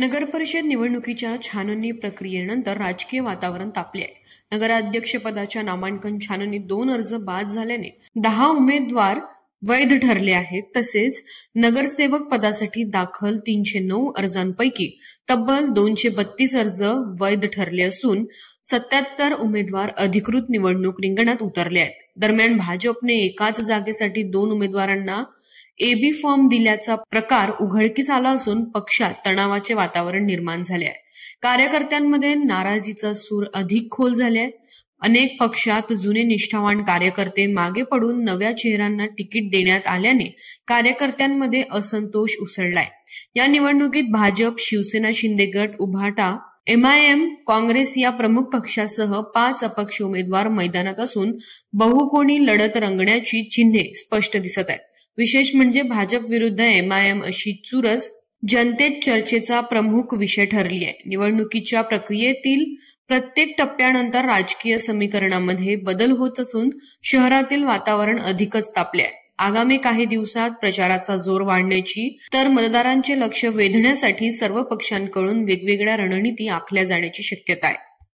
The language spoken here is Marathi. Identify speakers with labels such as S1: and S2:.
S1: नगरपरिषद निवडणुकीच्या छाननी प्रक्रियेनंतर राजकीय वातावरण तापले आहे. नगराध्यक्षपदाच्या नामांकन छाननीत 2 अर्ज बाद झाल्याने 10 उमेदवार वैध ठरले आहेत. तसेच नगरसेवक पदासाठी दाखल 309 अर्जांपैकी तब्बल 232 अर्ज वैध ठरले असून 77 उमेदवार अधिकृत निवडणूक रिंगणात उतरले आहेत. दरम्यान भाजपने एकाच जागेसाठी 2 उमेदवारांना एबी फॉर्म दिल्याचा प्रकार उघडकीस आला असून पक्षात तणावाचे वातावरण निर्माण झाले आहे. कार्यकर्त्यांमध्ये नाराजीचा सूर अधिक खोल झालाय. अनेक पक्षात जुने निष्ठावान कार्यकर्ते मागे पडून नव्या चेहऱ्यांना तिकीट देण्यात आल्याने कार्यकर्त्यांमध्ये असंतोष उसळलाय. या निवडणुकीत भाजप, शिवसेना शिंदे गट, उभाटा, MIM, काँग्रेस या प्रमुख पक्षासह 5 अपक्ष उमेदवार मैदानात असून बहुकोणी लढत रंगण्याची चिन्हे स्पष्ट दिसत आहेत. विशेष म्हणजे भाजप विरुद्ध MIM अशी चुरस जनतेत चर्चेचा प्रमुख विषय ठरली आहे. निवडणुकीच्या प्रक्रियेतील प्रत्येक टप्प्यानंतर राजकीय समीकरणामध्ये बदल होत असून शहरातील वातावरण अधिकच तापले आहे. आगामी काही दिवसात प्रचाराचा जोर वाढण्याची तर मतदारांचे लक्ष वेधण्यासाठी सर्व पक्षांकडून वेगवेगळ्या रणनीती आखल्या जाण्याची शक्यता आहे.